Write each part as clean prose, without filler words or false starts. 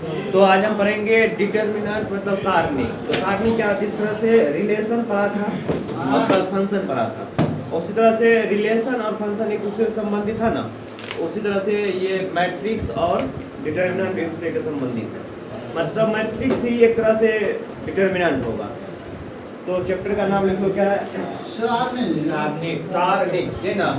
तो आज हम पढ़ेंगे डिटर्मिनेंट मतलब सारणी। तो सारणी क्या, जिस तरह से रिलेशन पढ़ा था और कल फंक्शन पढ़ा था, उसी तरह से रिलेशन और फंक्शन एक दूसरे से संबंधित था ना, उसी तरह से ये मैट्रिक्स और डिटर्मिनेंट एक दूसरे के संबंधित है। मतलब मैट्रिक्स ही एक तरह से डिटर्मिनेंट होगा। तो चैप्टर का नाम लिख लो, क्या है? सारणिक। सारणिक, ये ना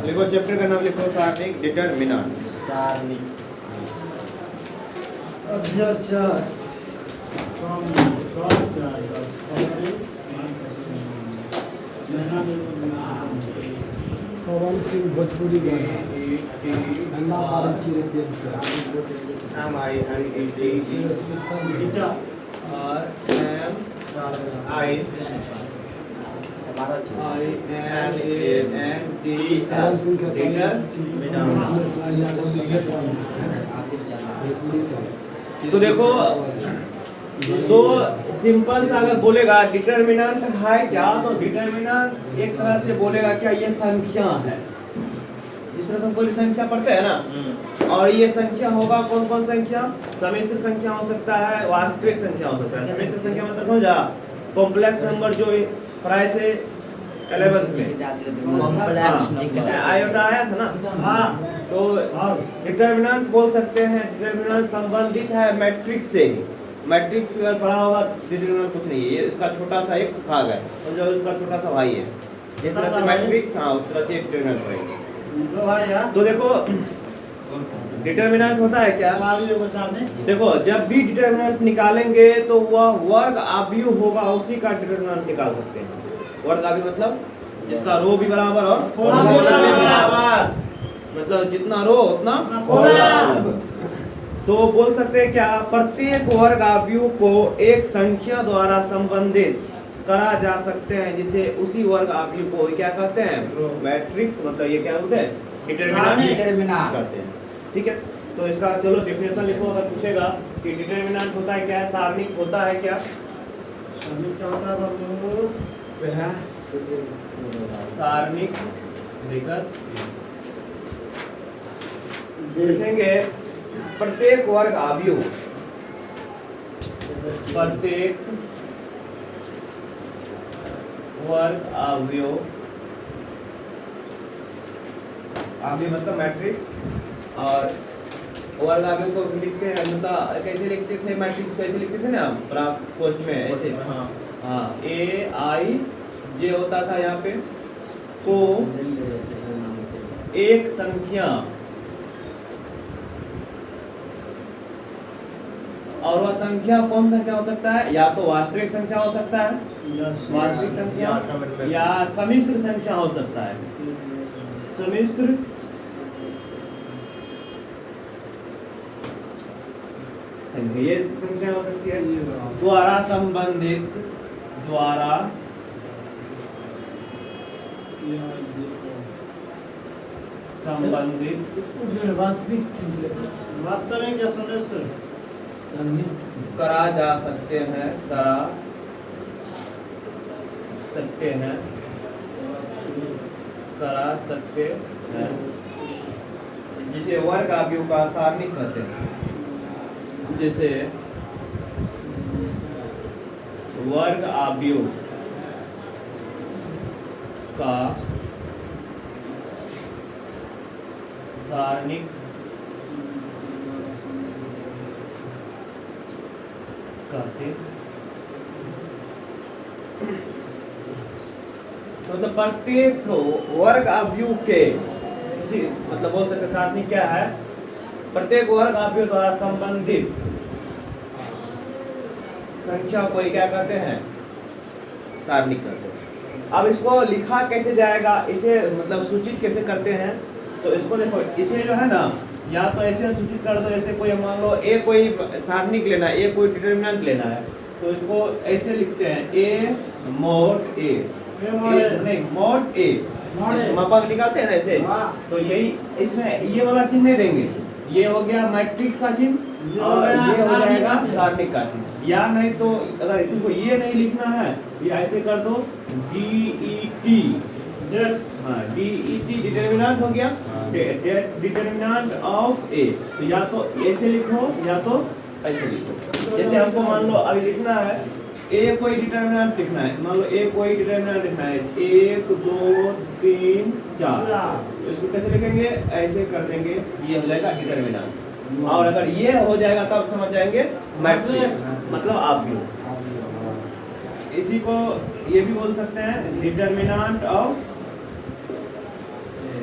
लिखो, चैप्टर का नाम लिखो सारणिक डिटर्मिनेंट। सारणिक पवन सिंह भोजपुरी तो देखो, तो सिंपल सा अगर बोलेगा डिटर्मिनेंट है क्या, तो डिटर्मिनेंट एक तरह से बोलेगा क्या, ये संख्या है। जिस तरह से हम कोई संख्या पढ़ते हैं ना, और ये संख्या होगा कौन कौन संख्या? समिश्र संख्या हो सकता है, वास्तविक संख्या हो सकता है। समिश्र संख्या मतलब समझा, कॉम्प्लेक्स नंबर जो पढ़ाए थे 11th में, आयोटा आया था ना। हाँ, तो डिटर्मिनेंट बोल सकते हैं। डिटर्मिनेंट संबंधित है मैट्रिक्स से ही। मैट्रिक्स अगर पढ़ा होगा, डिटर्मिनेंट कुछ नहीं है, ये इसका छोटा सा एक भाग है, और जो इसका छोटा सा भाई है। जिस तरह से मैट्रिक्स, हाँ, उस तरह से एक डिटर्मिनेंट पढ़ेंगे। तो देखो, डिटर्मिनेंट होता है क्या? देखो, जब भी डिटर्मिनेंट निकालेंगे तो वह वर्ग आव्यूह होगा, उसी का डिटर्मिनेंट निकाल सकते हैं। वर्ग आव्यूह मतलब जिसका रो भी बराबर और कॉलम भी बराबर, मतलब जितना रो उतना कॉलम। तो बोल सकते हैं क्या, प्रत्येक वर्ग आव्यूह को एक संख्या द्वारा संबंधित करा जा सकते हैं, जिसे उसी वर्ग आव्यूह को क्या कहते हैं? मैट्रिक्स। मतलब ये क्या होते हैं? डिटर्मिनेंट कहते हैं। ठीक है, तो इसका चलो डेफिनेशन लिखो। अगर पूछेगा कि डिटर्मिनेंट होता है क्या है, सारणिक होता है क्या? सारणिक लेकर देखेंगे प्रत्येक वर्ग आव्यूह, प्रत्येक वर्ग आव्यूह, आव्यूह मतलब मैट्रिक्स, और वर्ग आव्यूह को लिखते हैं, मतलब कैसे लिखते थे? मैट्रिक्स कैसे लिखते थे ना, पोस्ट में ऐसे। हाँ, ए आई जे होता था यहाँ पे, को एक संख्या, और वह संख्या कौन संख्या हो सकता है? या तो वास्तविक संख्या हो सकता है, वास्तविक संख्या, या समिश्र संख्या हो सकता है, समिश्र ये संख्या हो सकती है, द्वारा संबंधित, द्वारा संबंधित वास्तविक या समिश्र करा जा सकते हैं, करा सकते हैं, करा सकते हैं, जिसे वर्ग आव्यूह का सारणिक कहते हैं। जैसे वर्ग आव्यूह का सारणिक कहते हैं। मतलब प्रत्येक वर्ग आव्यूह के किसी, मतलब बोल सकते सारणिक क्या है? प्रत्येक वर्ग आव्यूह द्वारा संबंधित संख्या को क्या कहते हैं? सारणिक कहते हैं। अब इसको लिखा कैसे जाएगा, इसे मतलब सूचित कैसे करते हैं? तो इसको देखो, इसे जो है ना, या तो ऐसे सूचित कर दो, जैसे कोई मान लो ए कोई सारणिक लेना है, ए कोई डिटर्मिनेंट लेना है, तो इसको ऐसे लिखते हैं, ए मोड ए, नहीं मोड ए, मापक निकालते हैं ना ऐसे। तो यही इसमें ये वाला चिन्ह नहीं देंगे, ये हो गया मैट्रिक्स का चिन्ह और ये हो जाएगा सारणिक का चिन्ह। या नहीं तो अगर तुमको ये नहीं लिखना है, ये ऐसे कर दो, DE टी, हाँ डी ई टी डिटर्मिनेंट हो गया, डिटर्मिनेंट ऑफ ए। तो या तो ए से लिखो या तो ऐसे लिखो। जैसे हमको मान लो अभी लिखना है ए कोई डिटर्मिनेंट लिखना है, मान लो ए कोई डिटर्मिनेंट लिखना है 1 2 3 4, तो इसको कैसे लिखेंगे, ऐसे कर देंगे, ये हो जाएगा डिटर्मिनेंट। और अगर ये हो जाएगा तब समझ जाएंगे मैट्रिक्स, मतलब आप भी इसी को ये भी बोल सकते हैं डिटर्मिनेंट ऑफ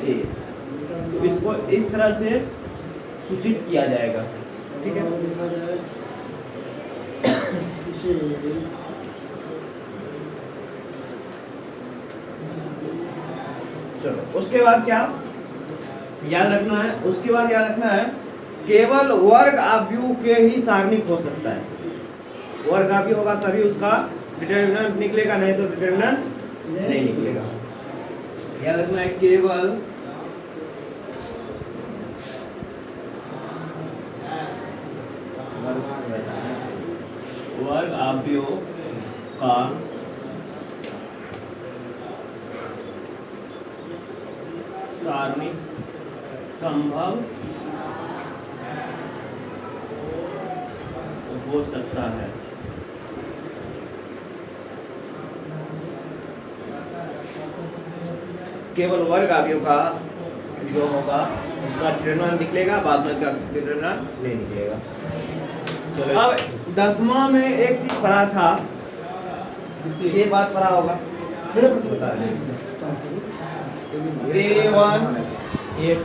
ए। तो इसको इस तरह से सूचित किया जाएगा, ठीक है। चलो उसके बाद क्या याद रखना है, उसके बाद याद रखना है केवल वर्ग आव्यूह के ही सारणिक हो सकता है। वर्ग आव्यूह होगा तभी उसका डिटर्मिनेंट निकलेगा, नहीं तो डिटर्मिनेंट नहीं निकलेगा। याद रखना है केवल वर्ग आव्यूह का सारणिक संभव हो सकता है। केवल वर्ग आव्यूह का जो होगा उसका डिटर्मिनेंट निकलेगा, बाद में का डिटर्मिनेंट नहीं निकलेगा। चलो अब 10वां में एक चीज पढ़ा था, ये बात पढ़ा होगा, बता रहे a1 x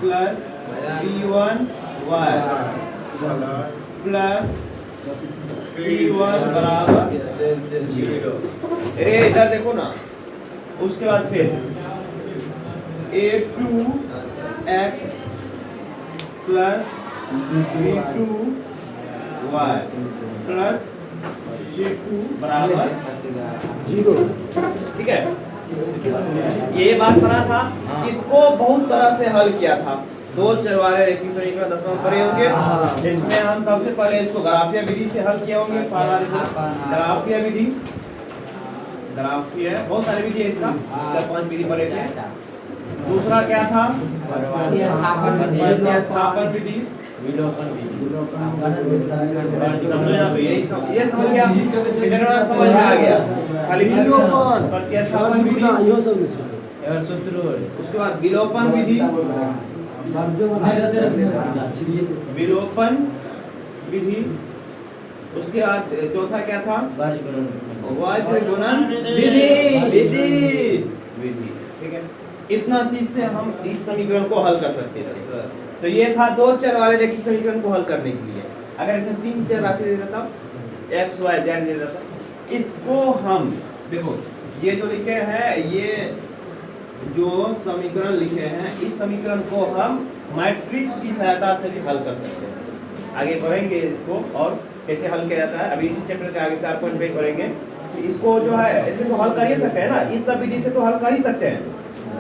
plus b1 y plus c1 बराबर 0। अरे इधर देखो ना, उसके बाद फिर a2 x plus b2 y plus c2 बराबर 0, ठीक है। ये बात पढ़ा था, इसको बहुत तरह से हल किया था। दो चर वाले रैखिक समीकरण 10वां पढ़े होंगे, जिसमें हम सबसे पहले इसको ग्राफीय विधि से हल किए होंगे। पहला देखो ग्राफीय विधि, ग्राफीय बहुत सारी विधि है इसका, 5 विधि पढ़े थे। दूसरा क्या था, प्रतिस्थापन विधि, विलोपन विधि। ये समझ गया, समझ में आ गया। खाली विलोपन, प्रतिस्थापन विधि, उसके बाद विलोपन विधि, विलोपन विधि, उसके बाद चौथा क्या था, गुणन विधि, ठीक है। इतना चीज से हम इस समीकरण को हल कर सकते हैं। तो ये था दो चर वाले रैखिक समीकरण को हल करने के लिए। अगर इसमें 3 चर राशि दे देता, x y z दे देता, इसको हम देखो ये जो लिखे हैं, ये जो समीकरण लिखे हैं, इस समीकरण को हम मैट्रिक्स की सहायता से भी हल कर सकते हैं। आगे पढ़ेंगे इसको और कैसे हल किया जाता है। अभी इसी चैप्टर के आगे 4 पॉइंट पे पढ़ेंगे। तो इसको जो है ऐसे तो हल कर ही सकते हैं ना, इस सब विधि से तो हल कर ही सकते हैं।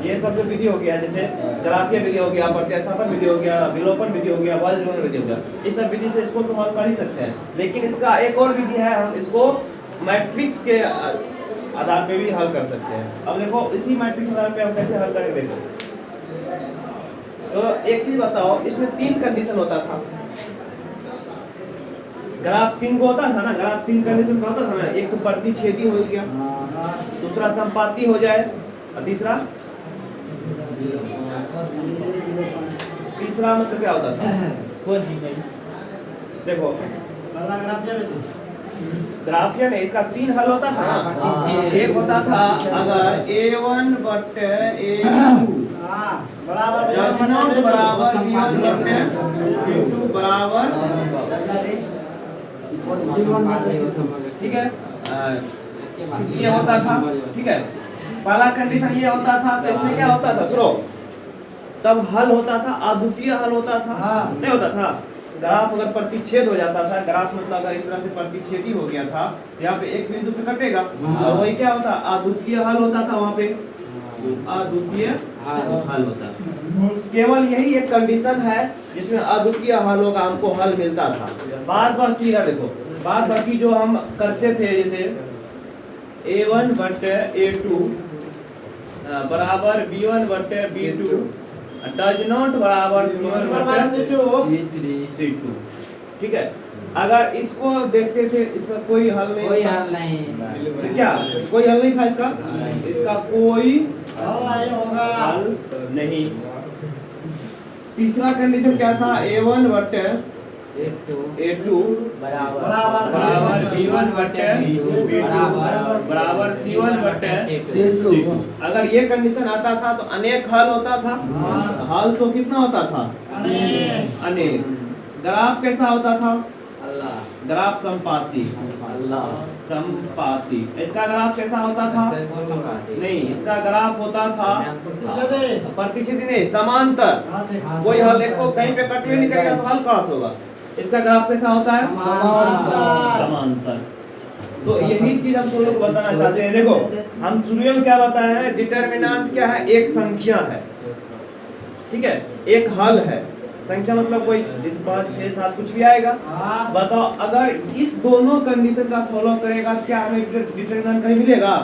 ये सब जो विधि हो गया, जैसे ग्राफीय विधि हो गया, प्रतिस्थापन विधि हो गया, विलोपन विधि हो गया, वाज्यगुणन विधि हो गया, इस सब विधि से इसको तो हल कर ही सकते हैं। लेकिन इसका एक और विधि है, हम इसको मैट्रिक्स के आधार पे भी हल कर सकते हैं। अब देखो इसी मैट्रिक्स आधार पे हम कैसे हल करेंगे। देखो तो एक चीज बताओ, इसमें 3 कंडीशन होता था। ग्राफ 3 को होता था ना, ग्राफ 3 कंडीशन का होता था ना। एक तो प्रतिच्छेदी हो गया, दूसरा संपाती हो जाए, और तीसरा मतलब क्या होता था, कौन चीज है? देखो ग्राफियन है, इसका 3 हल होता था ना। एक होता था अगर a1 बटे a2 बराबर b1 बटे b2 बराबर, ठीक है, ये होता था, ठीक है। पहला कंडीशन ये होता था। तो इसमें क्या होता था, सुनो, तब हल होता था, अद्वितीय हल होता था, नहीं होता था। ग्राफ अगर प्रतिच्छेद हो जाता था, ग्राफ मतलब अगर इस तरह से प्रतिच्छेदी हो गया था, यहाँ पे एक बिंदु पे कटेगा, और वही क्या होता, अद्वितीय हल होता था। वहाँ पे अद्वितीय हल होता था। केवल यही एक कंडीशन है जिसमें अद्वितीय हलों का हमको हल मिलता था। बाद बाकी देखो, बाद बाकी जो हम करते थे, जैसे A1 बटे A2 बराबर B1 बटे B2 डज नॉट बराबर C1 बटे C2। ठीक है, अगर इसको देखते थे इसमें कोई हल नहीं, कोई हल नहीं, तो क्या कोई हल नहीं था इसका, इसका कोई हल नहीं होगा। हल नहीं। तीसरा कंडीशन क्या था, A1 बटे A2 बराबर B1 बटे B2 बराबर C1 बटे C2। अगर ये कंडीशन आता था तो अनेक हल होता था। हल तो कितना होता था, अनेक। ग्राफ कैसा होता था, ग्राफ समपाती। समपाती। इसका ग्राफ कैसा होता था, नहीं इसका ग्राफ होता था प्रतिच्छेदी नहीं, समांतर। कोई हल देखो कहीं पे कट नहीं करेगा तो हल कहाँ से होगा। इसका ग्राफ कैसा होता है, समांतर। तो यही चीज हम तुम लोग को बताना चाहते हैं। देखो हम शुरू में क्या बताए हैं, डिटरमिनेंट क्या है, एक संख्या है। ठीक है, एक हल है। संख्या मतलब कोई 5 6 7 कुछ भी आएगा। बताओ अगर इस दोनों कंडीशन का फॉलो करेगा तो क्या हमें डिटरमिनेंट कहीं मिलेगा,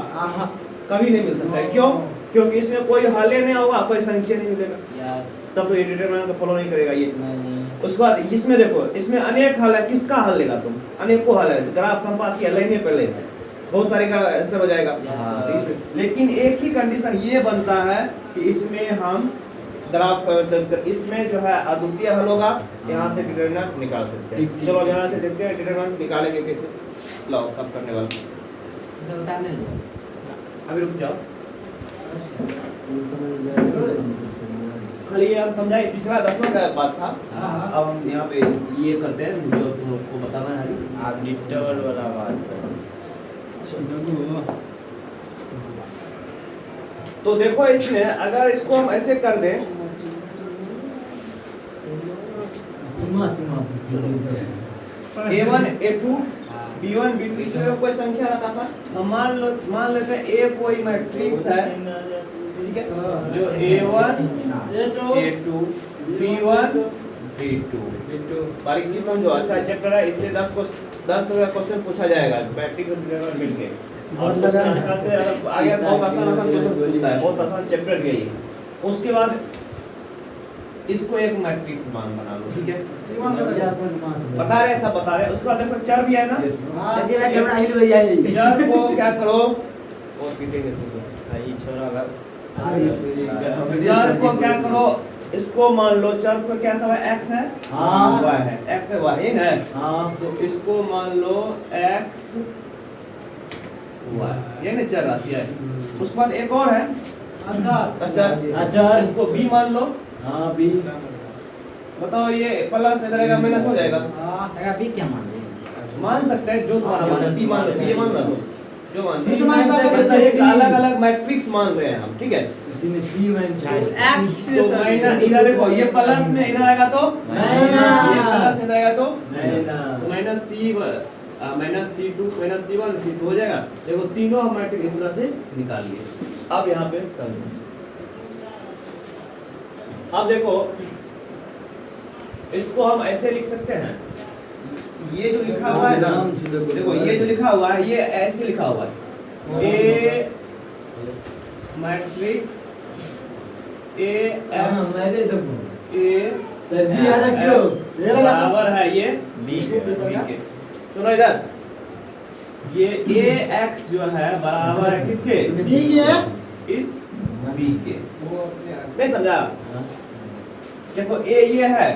कभी नहीं मिल सकता है। क्यों, क्योंकि इसमें कोई हल नहीं होगा, कोई संख्या नहीं मिलेगा। तब तो ये डिटरमिनेंट को फॉलो नहीं करेगा ये। उसके बाद इसमें देखो, इसमें अनेक हल है, किसका हल लेगा तुम, अनेकों हल है। ग्राफ संपाती है, लेने पे लेना बहुत सारे का आंसर हो जाएगा। लेकिन एक ही कंडीशन ये बनता है कि इसमें हम ग्राफ, इसमें जो है अद्वितीय हल होगा, यहाँ से डिटरमिनेंट निकाल सकते हैं। चलो यहाँ से देखते हैं डिटरमिनेंट निकालेंगे कैसे। लाओ सब करने वाले इसे उतारने दो। अभी रुक जाओ, खाली ये हम समझाए, पिछला 10वां का बात था। अब हम यहाँ पे ये करते हैं जो तुम लोग को बताना है। आप इंटरवल वाला बात करो। तो देखो इसमें अगर इसको हम ऐसे कर दें, A1 A2 B1 B2, इसमें कोई संख्या रहता था। हम मान लेते हैं A कोई मैट्रिक्स है, ठीक है, जो A1 A2 B1 B2 बारीकी समझो। अच्छा चैप्टर है, इससे 10 क्वेश्चन पूछा जाएगा मैट्रिक्स मिलके। और क्वेश्चन से आगे बहुत आसान क्वेश्चन पूछता है, बहुत आसान चैप्टर है ये। उसके बाद इसको एक मैट्रिक्स मान बना लो, ठीक है, बता रहे सब बता रहे। उसके बाद देखो चर भी है ना, चर को क्या करो, और पीटेंगे तुमको, ये छोरा चर को क्या करो, इसको मान लो चर को क्या सब है, x है, y है, x है y है ना, तो इसको मान लो x y, ये ना चर राशि है। उसके बाद एक और है अच्छा, इसको b मान लो। बी बताओ ये प्लस में रहेगा माइनस हो जाएगा, बी क्या मान लें, मान सकते हैं जो तुम्हारा मान है, b मान लो, ये मान लो, जो मान C मान सकते हैं। एक अलग अलग मैट्रिक्स मान रहे हैं हम, ठीक है। सी मान x तो माइनस, इधर देखो ये प्लस में इधर आएगा तो माइनस, ये प्लस इधर आएगा तो minus minus C2 minus C1 C2 हो जाएगा। देखो तीनों हम मैट्रिक्स इस तरह से निकाल लिए। अब यहाँ पे कर दो, अब देखो इसको हम ऐसे लिख सकते हैं, ये जो लिखा हुआ है ना, देखो ये जो लिखा हुआ है ये ऐसे लिखा हुआ है, ए मैट्रिक्स ए बराबर है ये बी के। सुनो इधर, ये ए एक्स जो है बराबर है किसके, इस बी के। नहीं समझा, देखो ए ये है,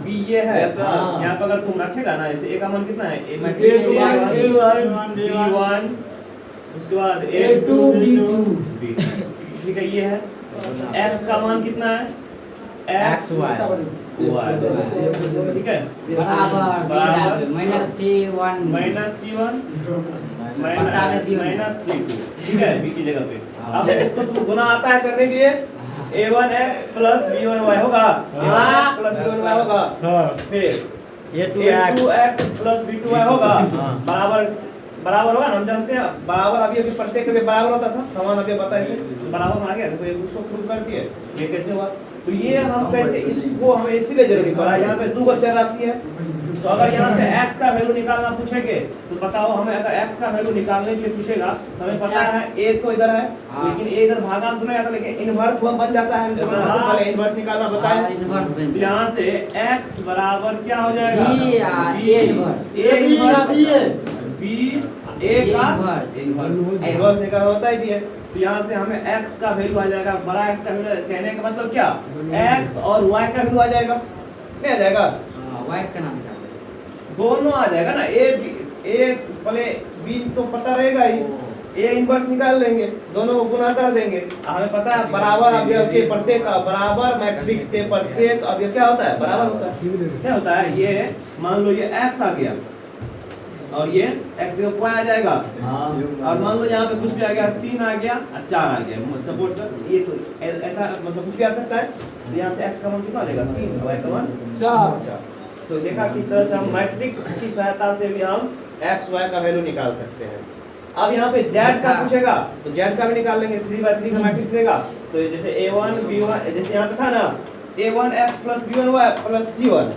बी ये है। यहाँ पर अगर तुम रखेगा ना, जैसे ए का मान कितना है, B1, उसके बाद A2 B2, ठीक है, ये है। x का मान कितना है, x y, ठीक है, बराबर माइनस C1 माइनस C2, ठीक है, b की जगह पे। अब इसको तुम गुना आता है करने के लिए, A1x प्लस B1y होगा, A1x प्लस B1y होगा, फिर A2x प्लस B2y होगा, बराबर होगा ना। हम जानते हैं बराबर, अभी प्रत्येक के बराबर होता था, समान अभी बताए थे, बराबर में आ गया तो एक उसको प्रूव कर दिए। ये कैसे हुआ, तो ये हम कैसे, इसको हमें इसीलिए जरूरी पड़ा, यहाँ पे दो चर राशि है, तो अगर यहाँ से x का वैल्यू निकालना पूछेंगे तो बताओ हमें, अगर x का वैल्यू निकालने के लिए पूछेगा तो हमें पता है a तो इधर है, लेकिन a इधर भागांक तो नहीं आता, लेकिन इनवर्स वो बन जाता है। पहले इनवर्स निकालना बताएं। तो यहाँ से x बराबर क्या हो जाएगा, a का इनवर्स निकालना होता ही है। तो यहाँ से हमें x का वैल्यू आ जाएगा, बड़ा x का वैल्यू कहने का मतलब क्या, x और y का वैल्यू आ जाएगा, नहीं आ जाएगा, y का नाम क्या दोनों आ जाएगा ना। a पहले b तो पता रहेगा ही, a इनवर्स निकाल लेंगे, दोनों को गुना कर देंगे। हमें पता है बराबर अवयव के प्रत्येक का, बराबर मैट्रिक्स के प्रत्येक अवयव क्या होता है, बराबर होता है। क्या होता है, ये मान लो ये x आ गया और ये x का y आ जाएगा, और मान लो यहाँ पे कुछ भी आ गया, 3 आ गया और 4 आ गया, सपोर्ट कर ये तो ऐसा मतलब कुछ भी आ सकता है। तो यहाँ से x का मान कितना आ जाएगा, 3, y का मान 4। तो देखा किस तरह से हम मैट्रिक्स की सहायता से भी हम x y का वैल्यू निकाल सकते हैं। अब यहाँ पे z का पूछेगा तो z का भी निकाल लेंगे, 3/3 का मैट्रिक्स रहेगा। तो जैसे a1 b1, जैसे यहाँ पे था ना a1x + b1y + c1,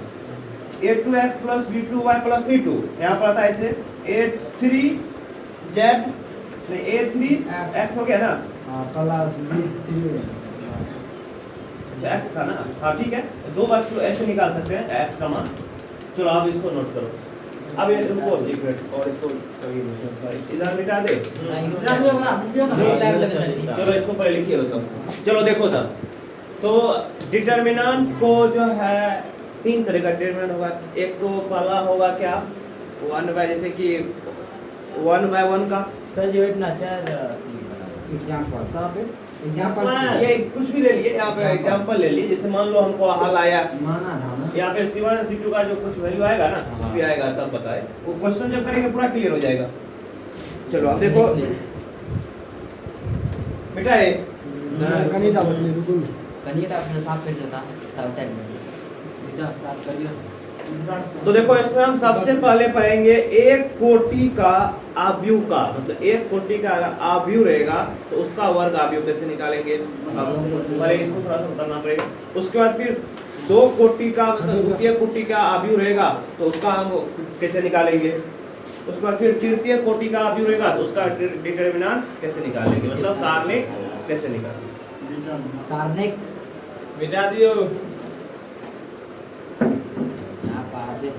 a2x + b2y + c2, यहाँ पर आता है ऐसे a3z नहीं a3x हो गया ना, प्लस b3 अच्छा x था ना, हाँ ठीक है, दो बार तो ऐसे निकाल सकते हैं x का मान। चलो आप इसको नोट करो, अब ये रुको एक मिनट और इसको इधर मिटा दे। चलो इसको पहले लिखिए तो, चलो देखो तब तो डिटरमिनेंट को जो है 3 तरह का डिटरमिनेंट होगा। एक तो पहला होगा क्या, 1/, जैसे कि 1/1 का सर ये इतना अच्छा एग्जांपल कहाँ पे, एग्जांपल ये कुछ भी ले लिए, यहाँ पे एग्जांपल ले लिए। जैसे मान लो हमको हल आया, माना था ना, यहाँ पे C1 C2 का जो कुछ वैल्यू आएगा ना, कुछ भी आएगा तब बताए, वो क्वेश्चन जब करेंगे पूरा क्लियर हो जाएगा। चलो अब देखो बेटा ये कनिता बसले रुको कनिता अपने साफ कर देता तब तक जा साफ कर दिया। तो देखो इसमें हम सबसे पहले पढ़ेंगे एक कोटि का आव्यूह का, मतलब एक कोटि का अगर आव्यूह रहेगा तो उसका वर्ग आव्यूह कैसे निकालेंगे। अब पहले इसको थोड़ा सा करना पड़ेगा। उसके बाद फिर 2 कोटि का मतलब द्वितीय कोटि का आव्यूह रहेगा तो उसका हम कैसे निकालेंगे। उसके बाद फिर तृतीय कोटि का आव्यूह रहेगा तो उसका डिटरमिनेंट कैसे निकालेंगे, मतलब सारणिक कैसे निकालेंगे। सारणिक मिटा दियो।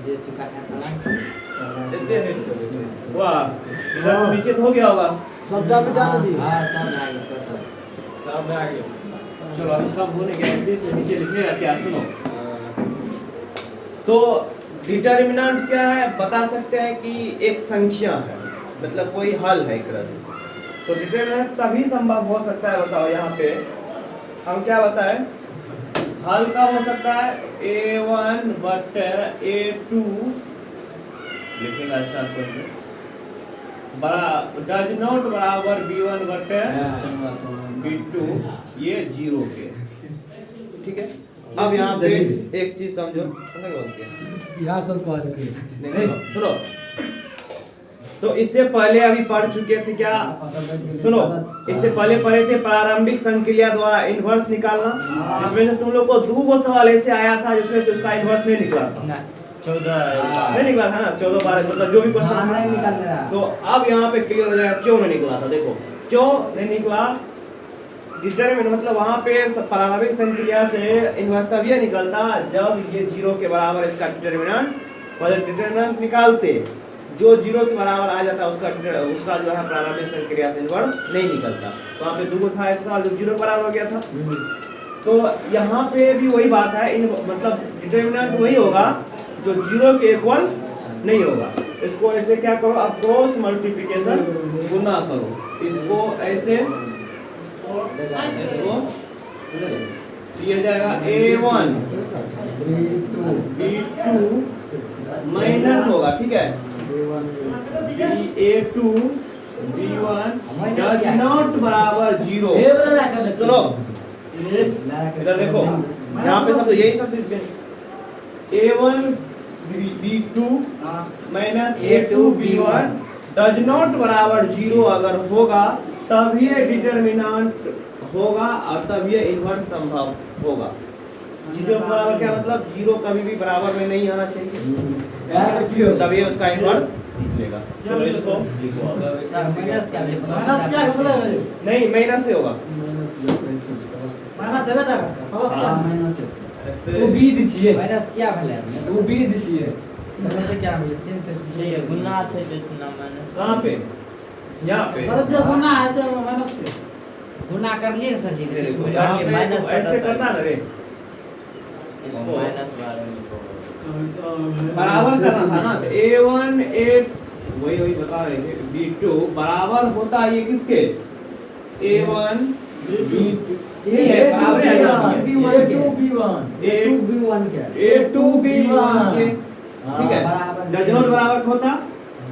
दे चुका है वाह विकेट हो गया होगा, शब्द मिटा दिए। हां सब आ गया, सब आ गया। चलो अभी सब होने के ऐसे से नीचे लिखिएगा क्या, सुनो। तो डिटरमिनेंट क्या है बता सकते हैं कि एक संख्या है, मतलब कोई हल है एक तरह से। तो डिटरमिनेंट तभी संभव हो सकता है, बताओ यहाँ पे हम क्या बताएं, हल का हो सकता है a1 बट a2 लिखेगा स्टार्ट पॉइंट में, बड़ा डज नॉट बराबर b1 बट b2, ये 0 के, ठीक है। अब यहाँ पे एक चीज समझो, यहाँ सब कह रखे सुनो। तो इससे पहले अभी पढ़ चुके थे क्या, सुनो, इससे पहले पढ़े थे प्रारंभिक संक्रिया द्वारा इन्वर्स निकालना, जिसमें से तुम लोग को 2 सवाल ऐसे आया था जिसमें से उसका इन्वर्स नहीं निकला था, 14 नहीं निकला था ना, 14-12 मतलब जो भी क्वेश्चन नहीं निकल रहा। तो अब यहाँ पे क्लियर हो जाएगा क्यों नहीं निकला था। देखो क्यों नहीं निकला, डिटरमिनेंट मतलब वहाँ पे प्रारंभिक संक्रिया से इन्वर्स तब ये निकलता जब ये 0 के बराबर इसका डिटरमिनेंट, और डिटरमिनेंट निकालते जो 0 के बराबर आ जाता उसका जो है प्रारंभिक संक्रिया से इन्वर्स नहीं निकलता। वहाँ पे 2 था एक साल जो 0 के बराबर हो गया था। तो यहाँ पे भी वही बात है, मतलब डिटरमिनेंट वही होगा जो 0 के इक्वल नहीं होगा। इसको ऐसे क्या करो, अब क्रॉस मल्टीप्लिकेशन गुना करो, इसको ऐसे इसको ये जाएगा a1 b2 माइनस होगा, ठीक है, a2 b1 डज नॉट बराबर 0। चलो इधर देखो, यहाँ पे सब यही सब a1 b2 minus a2 b1 does not बराबर 0 अगर होगा तब ये डिटरमिनेंट होगा और तब ये इन्वर्स संभव होगा। जीरो बराबर क्या मतलब जीरो कभी भी बराबर में नहीं आना चाहिए, यार क्यों तभी उसका इनवर्स निकलेगा। चलो इसको लिखो। माइनस क्या है? माइनस क्या बोला है भाई? नहीं माइनस से होगा। माइनस है बेटा प्लस क्या? माइनस वो बीद छिए, माइनस क्या भले वो बीद छिए। माइनस से क्या भले? ये गुना छै जितना माइनस कहाँ पे? यहाँ पे। अरे जो गुना है तो माइनस के गुना कर लिए ना सर जी देखो, इसको। यहाँ पे माइनस तो ऐसे करना करना ना रे, इसको माइनस वाले में बराबर करना था ना। तो A1 A वही बता रहे थे, B2 बराबर होता है ये किसके? A1 ये है, बराबर है ना? A2B1 क्या है? A2 B1 के, ठीक है। बराबर। डज नॉट बराबर होता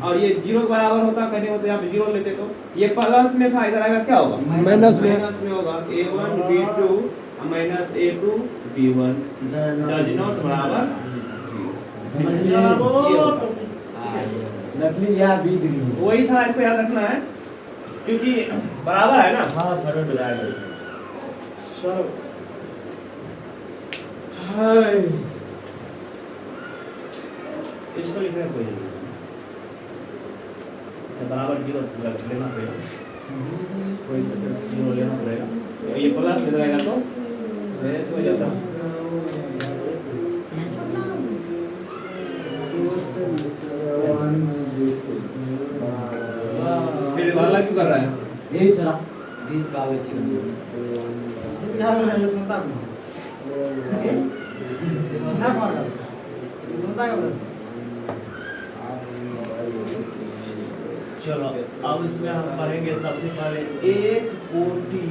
और ये जीरो के बराबर होता, कहने होते यहाँ पे जीरो लेते तो ये प्लस में था, इधर आएगा क्या होगा? माइनस में। माइनस में होगा। A1 B2 minus A2 B1 does not बराबर नकली या बीद गई। वही था, इसको याद रखना है क्योंकि बराबर है ना। हां थर्ड डिवाइड चलो हाय इसको लिखने का कोई जरूरत नहीं, बराबर जीरो लेना पड़ेगा, कोई जीरो लेना पड़ेगा। ये प्लस में रहेगा तो हो जाता। फिर वाला क्यों कर रहा है? यही चला गीत गावे छी। क्या बोला ये सुनता हूँ ना मार ये सुनता है चलो अब इसमें हम पढ़ेंगे सबसे पहले एक कोटि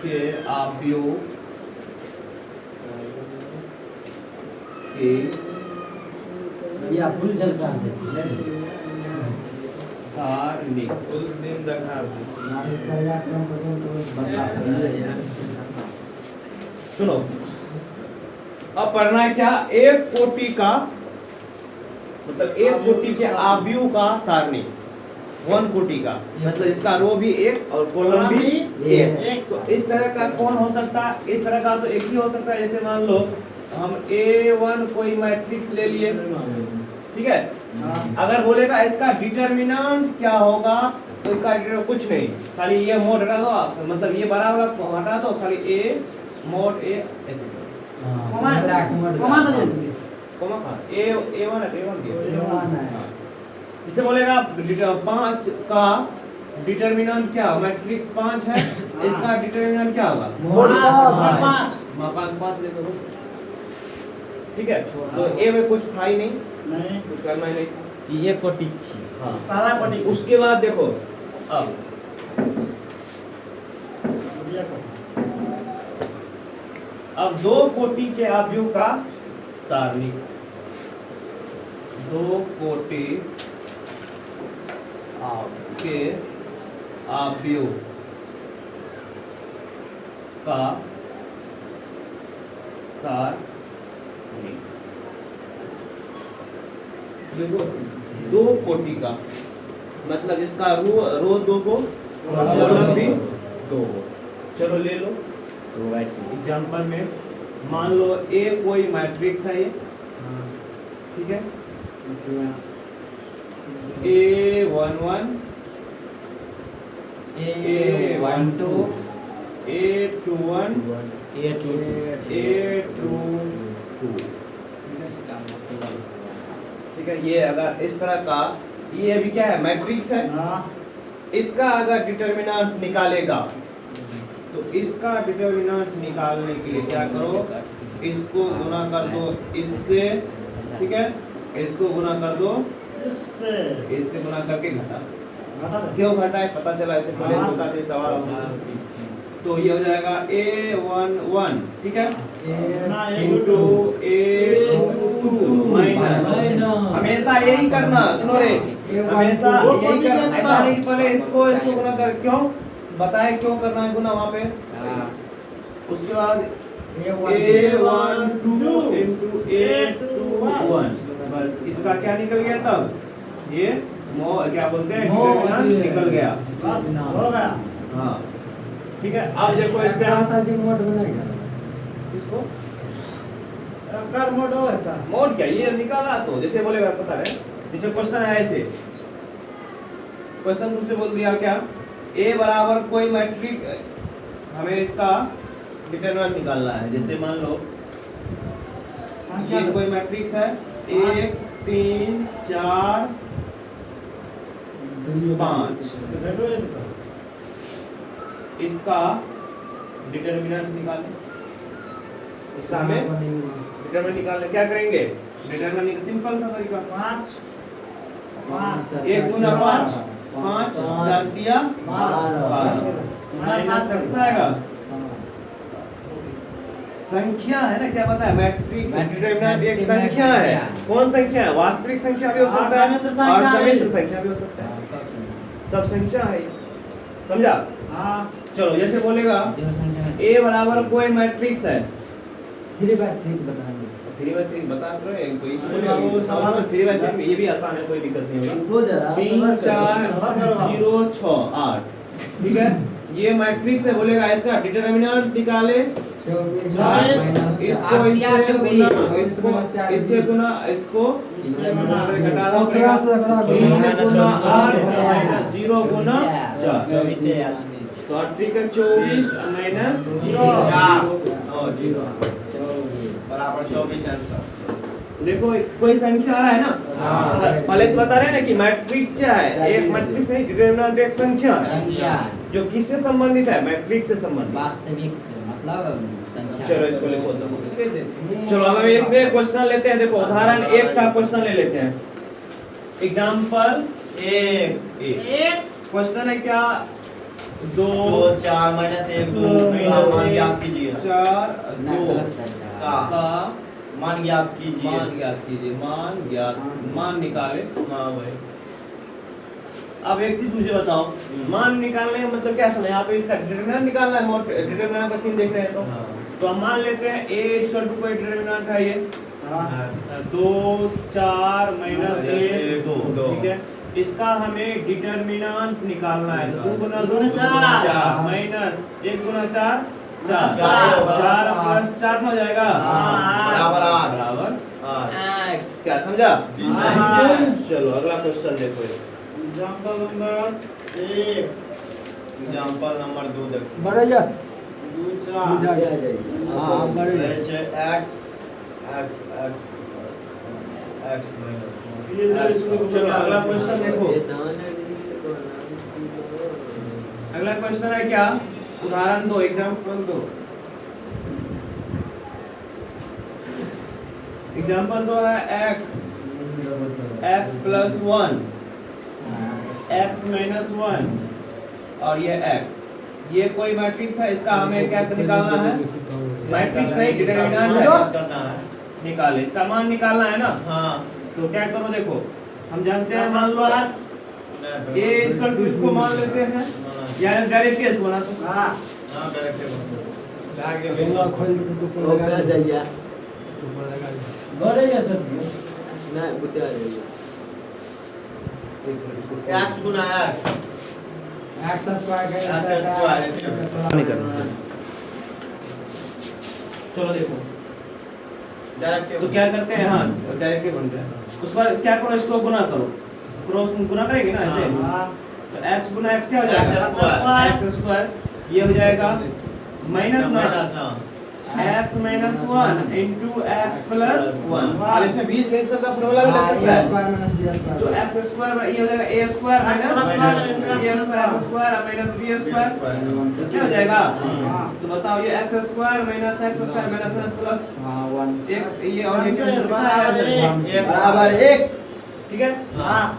के अवयव के या फुल जलसा है सारणी। फुल सीन दिखा सुनो अब पढ़ना है क्या? एक कोटि का मतलब एक कोटि के अवयव का सारणी, वन कोटि का मतलब इसका रो भी एक और कॉलम भी एक। तो इस तरह का कौन हो सकता है? इस तरह का तो एक ही हो सकता है। जैसे मान लो हम A1 कोई मैट्रिक्स ले लिए, ठीक है। अगर बोलेगा इसका डिटरमिनेंट क्या होगा तो इसका डिटरमिनेंट कुछ नहीं, खाली ये मोड हटा दो, मतलब ये बड़ा वाला हटा दो, खाली A मोड A ऐसे कमा तो ले कोमा का A1 है, A1 दिया। A1 है। जिसे बोलेगा 5 का डिटरमिनेंट क्या होगा? मैट्रिक्स 5 है, इसका डिटरमिनेंट क्या होगा? पाँच पाँच ले दो, ठीक है। तो ए में कुछ था ही नहीं, नहीं कुछ करना ही नहीं था। ये कोटि छी। हाँ पहला पटी उसके बाद देखो अब दो कोटि के अवयव का सारणी, दो कोटि के अवयव का सारणी। देखो दो कोटि का मतलब इसका रो दो को, कॉलम भी दो को। चलो ले लो एग्जांपल में, मान लो ए कोई मैट्रिक्स है ये, ठीक है। A11 A12 A21 A22 ठीक है। ये अगर इस तरह का, ये अभी क्या है? मैट्रिक्स है। इसका अगर डिटरमिनेंट निकालेगा तो इसका डिटरमिनेंट निकालने के लिए क्या करो? इसको गुना कर दो इससे, ठीक है। इसको गुना कर दो इससे गुना करके घटा। क्यों घटा है पता चला, इससे पहले होता थे सवाल। तो ये हो जाएगा A11, ठीक है, इंटू A22 माइनस। हमेशा यही करना, सुनो रे, हमेशा यही करना। ऐसा नहीं कि पहले इसको गुना कर, क्यों बताए क्यों करना है गुना वहाँ पे। उसके बाद A12 इंटू A21, बस इसका क्या निकल गया? तब ये क्या बोलते हैं, डिटरमिनेंट निकल गया। बस हो गया। हाँ ठीक है, अब देखो इस पे हम साजी मोड बनेगा इसको कर मोड होता मोड क्या ये निकाला तो जैसे बोलेगा पता है, जैसे क्वेश्चन है ऐसे, क्वेश्चन तुमसे बोल दिया क्या, ए बराबर कोई मैट्रिक्स, हमें इसका डिटरमिनेंट निकालना है। जैसे मान लो ये कोई मैट्रिक्स है 1 3 4 5, इसका डिटरमिनेंट निकालें, इसका हमें डिटरमिनेंट निकालने क्या करेंगे, डिटरमिनेंट सिंपल सा तरीका 5 5 1 गुना 5 5 4 दिया 12 माइनस कितना आएगा, संख्या है ना, क्या पता है मैट्रिक्स डिटरमिनेंट एक संख्या है, कौन संख्या है, वास्तविक संख्या भी हो सकता है और समिश्र संख्या भी हो सकता है, सब संख्या है, समझा। हां चलो जैसे बोलेगा a बराबर कोई मैट्रिक्स है 3/3 बताएंगे 3/3 बता रहे हैं कोई सवाल में 3/3 ये भी आसान है, कोई दिक्कत नहीं होगा। रुको जरा 3 4 0 6 8, ठीक है, ये मैट्रिक्स है, बोलेगा इसका डिटरमिनेंट निकाले, 24 इसको इससे गुना इसको घटा दो, 0 गुना 4 तो 8 का 24 माइनस 0 बराबर 24 आंसर। देखो कोई संख्या आ रहा है ना, पहले से बता रहे हैं ना कि मैट्रिक्स क्या है, एक मैट्रिक्स नहीं, डिटरमिनेंट एक संख्या है जो किससे संबंधित है, मैट्रिक्स से संबंधित, वास्तविक से मतलब संख्या। चलो इसको लिखो तो चलो अब हम इसमें क्वेश्चन लेते हैं, देखो उदाहरण 1 का क्वेश्चन ले लेते हैं, एग्जांपल 1 क्वेश्चन है क्या, 2 4 माइनस 1 2 मान ज्ञात कीजिए, 4 2 का मान ज्ञात कीजिए, मान निकाले। हाँ भाई। अब एक चीज मुझे बताओ, मान निकालने का मतलब क्या समझ, यहाँ पे इसका डिटरमिनेंट निकालना है, डिटरमिनेंट का चिन्ह देख रहे हैं तो हम मान लेते हैं a इक्वल टू कोई डिटरमिनेंट है, ये 2 4 माइनस 1 2, ठीक है, इसका हमें डिटरमिनेंट निकालना है, 2 गुना 2 4 माइनस 1 गुना 4 4 प्लस 4 हो जाएगा बराबर 8, क्या समझा। चलो अगला क्वेश्चन देखो, एग्जांपल नंबर 1 एग्जांपल नंबर 2 देखो, बड़े जा 2 4 हां बड़े है x x x x चलो अगला क्वेश्चन देखो, अगला क्वेश्चन है क्या, उदाहरण 2 एग्जांपल 2, एग्जांपल 2 है x प्लस 1 x माइनस 1 और ये x, ये कोई मैट्रिक्स है, इसका हमें क्या निकालना है, मैट्रिक्स नहीं डिटरमिनेंट है, निकाले, इसका मान निकालना है ना। हाँ तो क्या करो, देखो हम जानते हैं मान लो a इक्वल टू इसको मान लेते हैं, या डायरेक्ट केस बना तो हां हाँ डायरेक्ट गंगा खोल दे तो ऊपर लगा जाइए ऊपर लगा बड़े जा सर नहीं बुते आ जाइए x गुना x x square x square नहीं करना। चलो देखो डायरेक्ट तो क्या करते हैं, हाँ डायरेक्ट बनते हैं, उस पर क्या करो, इसको गुना करो, क्रॉस गुना करेंगे ना ऐसे, तो x गुना x क्या हो जाएगा, x स्क्वायर, ये हो जाएगा minus minus x minus 1 into x plus 1, और इसमें बीज गणित सब का फॉर्मूला भी लग सकता है, स्क्वायर माइनस b स्क्वायर तो x स्क्वायर ये हो जाएगा a square minus a square x square minus b square, क्या हो जाएगा, तो बताओ ये x square minus x square minus plus हां 1 एक ये और ये कैंसिल बराबर 1, ठीक है।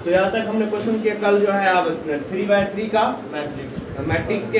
तो यहाँ तक हमने क्वेश्चन किया, कल जो है आप 3/3 का मैट्रिक्स मैट्रिक्स के